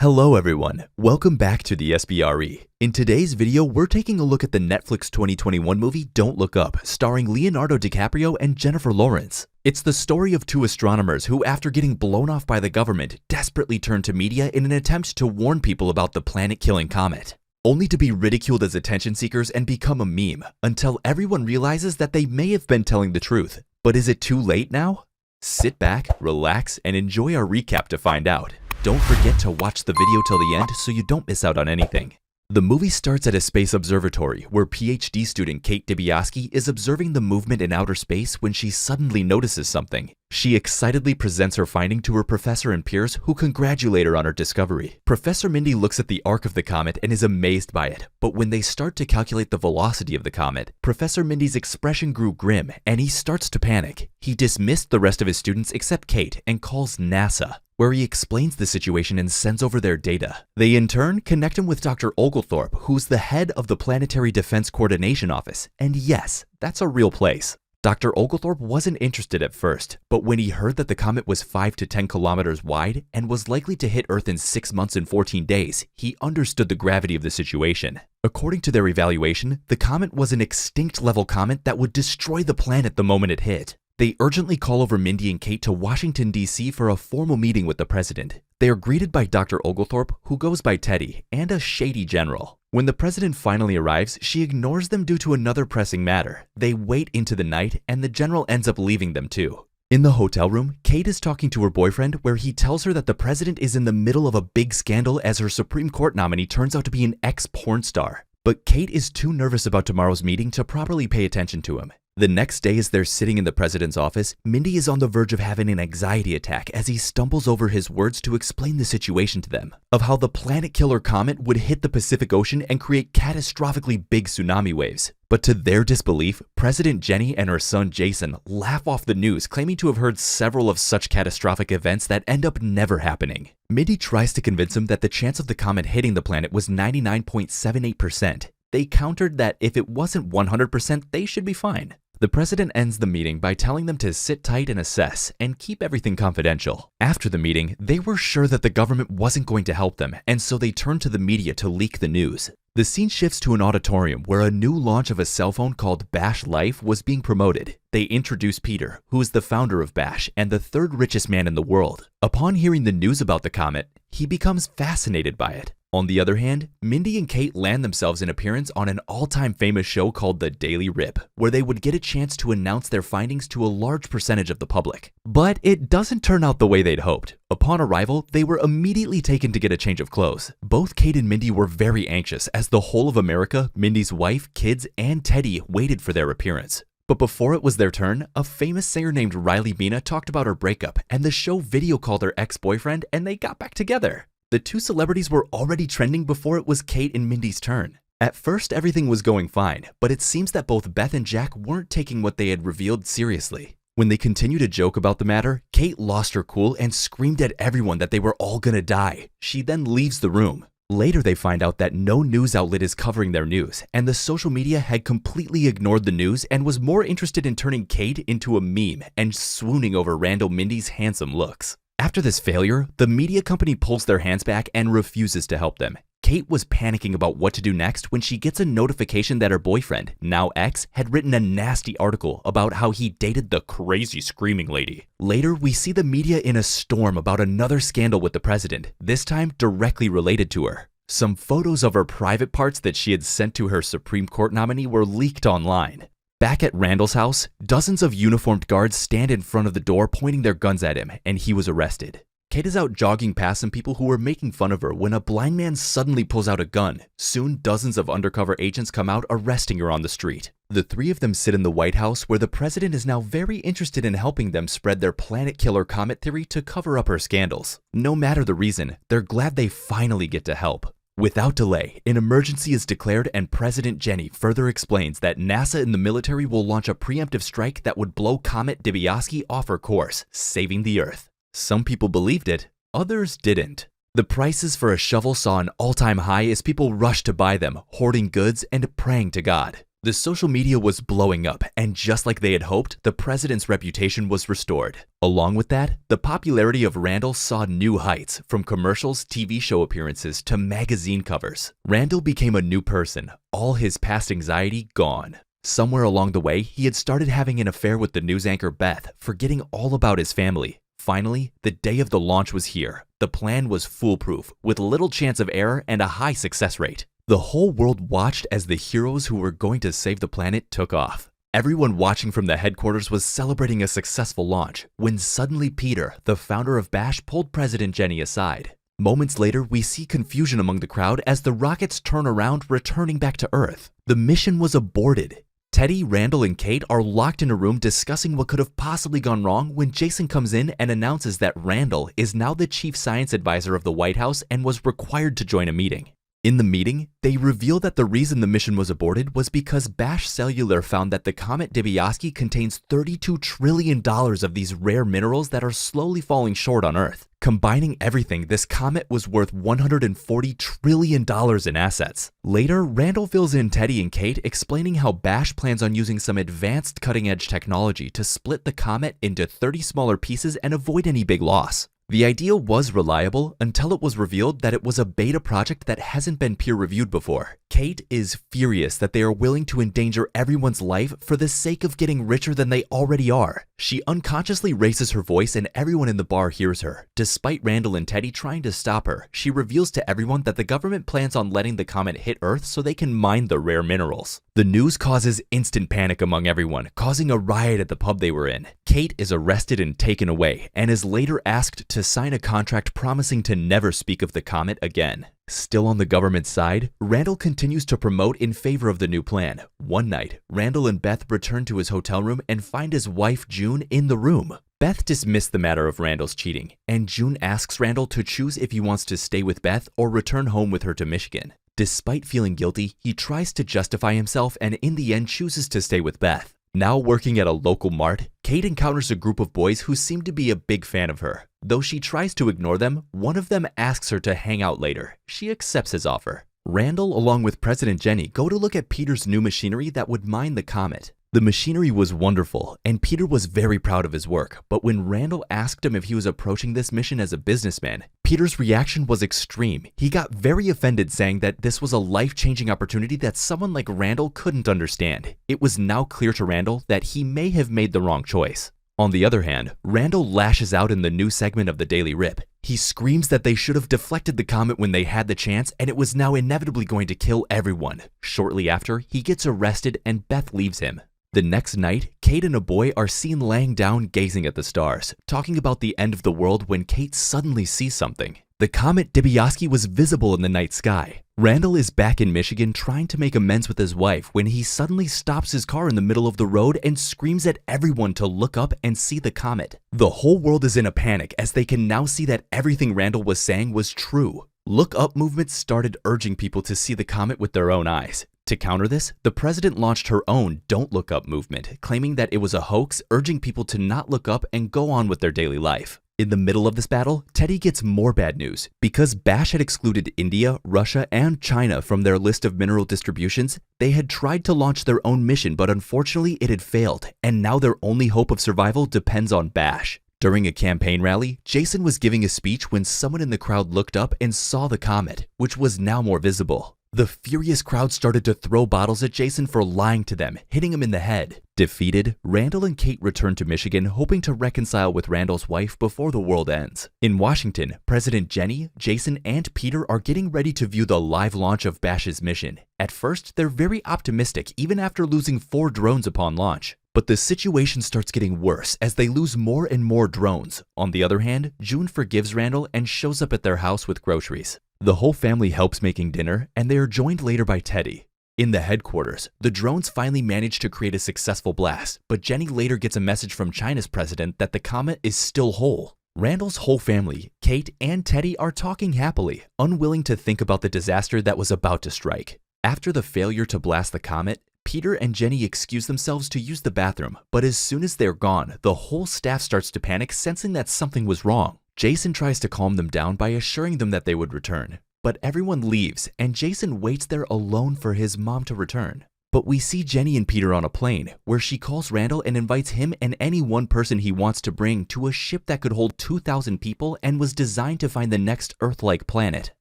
Hello everyone, welcome back to the sbre. In today's video, we're taking a look at the Netflix 2021 movie Don't Look Up, starring Leonardo DiCaprio and Jennifer Lawrence. It's the story of two astronomers who, after getting blown off by the government, desperately turn to media in an attempt to warn people about the planet-killing comet, only to be ridiculed as attention seekers and become a meme, until everyone realizes that they may have been telling the truth. But is it too late now? Sit back, relax, and enjoy our recap to find out. Don't forget to watch the video till the end so you don't miss out on anything. The movie starts at a space observatory where PhD student Kate Dibiasky is observing the movement in outer space when she suddenly notices something. She excitedly presents her finding to her professor and peers, who congratulate her on her discovery. Professor Mindy looks at the arc of the comet and is amazed by it, but when they start to calculate the velocity of the comet, Professor Mindy's expression grew grim and he starts to panic. He dismissed the rest of his students except Kate and calls NASA, where he explains the situation and sends over their data. They in turn connect him with Dr. Oglethorpe, who's the head of the Planetary Defense Coordination Office, and yes, that's a real place. Dr. Oglethorpe wasn't interested at first, but when he heard that the comet was 5 to 10 kilometers wide and was likely to hit Earth in 6 months and 14 days, he understood the gravity of the situation. According to their evaluation, the comet was an extinct-level comet that would destroy the planet the moment it hit. They urgently call over Mindy and Kate to Washington, D.C. for a formal meeting with the president. They are greeted by Dr. Oglethorpe, who goes by Teddy, and a shady general. When the president finally arrives, she ignores them due to another pressing matter. They wait into the night, and the general ends up leaving them too. In the hotel room, Kate is talking to her boyfriend, where he tells her that the president is in the middle of a big scandal as her Supreme Court nominee turns out to be an ex-porn star. But Kate is too nervous about tomorrow's meeting to properly pay attention to him. The next day, as they're sitting in the president's office, Mindy is on the verge of having an anxiety attack as he stumbles over his words to explain the situation to them, of how the planet-killer comet would hit the Pacific Ocean and create catastrophically big tsunami waves. But to their disbelief, President Jenny and her son Jason laugh off the news, claiming to have heard several of such catastrophic events that end up never happening. Mindy tries to convince him that the chance of the comet hitting the planet was 99.78%. They countered that if it wasn't 100%, they should be fine. The president ends the meeting by telling them to sit tight and assess and keep everything confidential. After the meeting, they were sure that the government wasn't going to help them, and so they turned to the media to leak the news. The scene shifts to an auditorium where a new launch of a cell phone called Bash Life was being promoted. They introduce Peter, who is the founder of Bash and the third richest man in the world. Upon hearing the news about the comet, he becomes fascinated by it. On the other hand, Mindy and Kate land themselves an appearance on an all-time famous show called The Daily Rip, where they would get a chance to announce their findings to a large percentage of the public. But it doesn't turn out the way they'd hoped. Upon arrival, they were immediately taken to get a change of clothes. Both Kate and Mindy were very anxious as the whole of America, Mindy's wife, kids, and Teddy waited for their appearance. But before it was their turn, a famous singer named Riley Bina talked about her breakup, and the show video called her ex-boyfriend, and they got back together. The two celebrities were already trending before it was Kate and Mindy's turn. At first, everything was going fine, but it seems that both Beth and Jack weren't taking what they had revealed seriously. When they continued to joke about the matter, Kate lost her cool and screamed at everyone that they were all gonna die. She then leaves the room. Later, they find out that no news outlet is covering their news, and the social media had completely ignored the news and was more interested in turning Kate into a meme and swooning over Randall Mindy's handsome looks. After this failure, the media company pulls their hands back and refuses to help them. Kate was panicking about what to do next when she gets a notification that her boyfriend, now ex, had written a nasty article about how he dated the crazy screaming lady. Later, we see the media in a storm about another scandal with the president, this time directly related to her. Some photos of her private parts that she had sent to her Supreme Court nominee were leaked online. Back at Randall's house, dozens of uniformed guards stand in front of the door pointing their guns at him, and he was arrested. Kate is out jogging past some people who were making fun of her when a blind man suddenly pulls out a gun. Soon, dozens of undercover agents come out arresting her on the street. The three of them sit in the White House, where the president is now very interested in helping them spread their planet-killer comet theory to cover up her scandals. No matter the reason, they're glad they finally get to help. Without delay, an emergency is declared, and President Jenny further explains that NASA and the military will launch a preemptive strike that would blow Comet Dibiasky off her course, saving the Earth. Some people believed it, others didn't. The prices for a shovel saw an all-time high as people rushed to buy them, hoarding goods and praying to God. The social media was blowing up, and just like they had hoped, the president's reputation was restored. Along with that, the popularity of Randall saw new heights, from commercials, TV show appearances, to magazine covers. Randall became a new person, all his past anxiety gone. Somewhere along the way, he had started having an affair with the news anchor Beth, forgetting all about his family. Finally, the day of the launch was here. The plan was foolproof, with little chance of error and a high success rate. The whole world watched as the heroes who were going to save the planet took off. Everyone watching from the headquarters was celebrating a successful launch, when suddenly Peter, the founder of Bash, pulled President Jenny aside. Moments later, we see confusion among the crowd as the rockets turn around, returning back to Earth. The mission was aborted. Teddy, Randall, and Kate are locked in a room discussing what could have possibly gone wrong when Jason comes in and announces that Randall is now the chief science advisor of the White House and was required to join a meeting. In the meeting, they reveal that the reason the mission was aborted was because Bash Cellular found that the comet Dibiasky contains $32 trillion of these rare minerals that are slowly falling short on Earth. Combining everything, this comet was worth $140 trillion in assets. Later, Randall fills in Teddy and Kate, explaining how Bash plans on using some advanced cutting-edge technology to split the comet into 30 smaller pieces and avoid any big loss. The idea was reliable until it was revealed that it was a beta project that hasn't been peer-reviewed before. Kate is furious that they are willing to endanger everyone's life for the sake of getting richer than they already are. She unconsciously raises her voice and everyone in the bar hears her. Despite Randall and Teddy trying to stop her, she reveals to everyone that the government plans on letting the comet hit Earth so they can mine the rare minerals. The news causes instant panic among everyone, causing a riot at the pub they were in. Kate is arrested and taken away, and is later asked to sign a contract promising to never speak of the comet again. Still on the government side, Randall continues to promote in favor of the new plan. One night, Randall and Beth return to his hotel room and find his wife June in the room. Beth dismissed the matter of Randall's cheating, and June asks Randall to choose if he wants to stay with Beth or return home with her to Michigan. Despite feeling guilty, he tries to justify himself and in the end chooses to stay with Beth. Now working at a local mart, Kate encounters a group of boys who seem to be a big fan of her. Though she tries to ignore them, one of them asks her to hang out later. She accepts his offer. Randall, along with President Jenny, go to look at Peter's new machinery that would mine the comet. The machinery was wonderful, and Peter was very proud of his work, but when Randall asked him if he was approaching this mission as a businessman, Peter's reaction was extreme. He got very offended, saying that this was a life-changing opportunity that someone like Randall couldn't understand. It was now clear to Randall that he may have made the wrong choice. On the other hand, Randall lashes out in the new segment of the Daily Rip. He screams that they should have deflected the comet when they had the chance and it was now inevitably going to kill everyone. Shortly after, he gets arrested and Beth leaves him. The next night, Kate and a boy are seen laying down gazing at the stars, talking about the end of the world when Kate suddenly sees something. The comet Dibiasky was visible in the night sky. Randall is back in Michigan trying to make amends with his wife when he suddenly stops his car in the middle of the road and screams at everyone to look up and see the comet. The whole world is in a panic as they can now see that everything Randall was saying was true. Look Up movements started urging people to see the comet with their own eyes. To counter this, the president launched her own Don't Look Up movement, claiming that it was a hoax, urging people to not look up and go on with their daily life. In the middle of this battle, Teddy gets more bad news. Because Bash had excluded India, Russia, and China from their list of mineral distributions, they had tried to launch their own mission, but unfortunately it had failed, and now their only hope of survival depends on Bash. During a campaign rally, Jason was giving a speech when someone in the crowd looked up and saw the comet, which was now more visible. The furious crowd started to throw bottles at Jason for lying to them, hitting him in the head. Defeated, Randall and Kate returned to Michigan, hoping to reconcile with Randall's wife before the world ends. In Washington, President Jenny, Jason, and Peter are getting ready to view the live launch of Bash's mission. At first, they're very optimistic, even after losing 4 drones upon launch. But the situation starts getting worse as they lose more and more drones. On the other hand, June forgives Randall and shows up at their house with groceries. The whole family helps making dinner, and they are joined later by Teddy. In the headquarters, the drones finally manage to create a successful blast, but Jenny later gets a message from China's president that the comet is still whole. Randall's whole family, Kate and Teddy, are talking happily, unwilling to think about the disaster that was about to strike. After the failure to blast the comet, Peter and Jenny excuse themselves to use the bathroom, but as soon as they're gone, the whole staff starts to panic, sensing that something was wrong. Jason tries to calm them down by assuring them that they would return, but everyone leaves and Jason waits there alone for his mom to return. But we see Jenny and Peter on a plane, where she calls Randall and invites him and any one person he wants to bring to a ship that could hold 2,000 people and was designed to find the next Earth-like planet.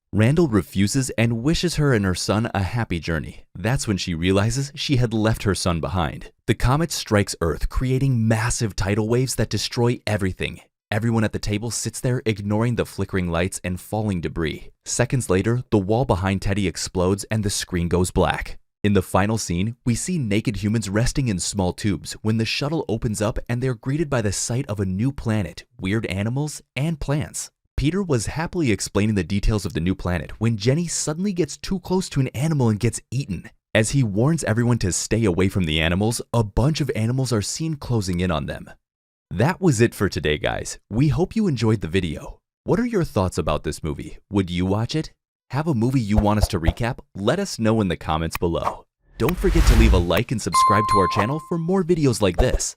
Randall refuses and wishes her and her son a happy journey. That's when she realizes she had left her son behind. The comet strikes Earth, creating massive tidal waves that destroy everything. Everyone at the table sits there ignoring the flickering lights and falling debris. Seconds later, the wall behind Teddy explodes and the screen goes black. In the final scene, we see naked humans resting in small tubes when the shuttle opens up and they're greeted by the sight of a new planet, weird animals, and plants. Peter was happily explaining the details of the new planet when Jenny suddenly gets too close to an animal and gets eaten. As he warns everyone to stay away from the animals, a bunch of animals are seen closing in on them. That was it for today, guys. We hope you enjoyed the video. What are your thoughts about this movie? Would you watch it? Have a movie you want us to recap? Let us know in the comments below. Don't forget to leave a like and subscribe to our channel for more videos like this.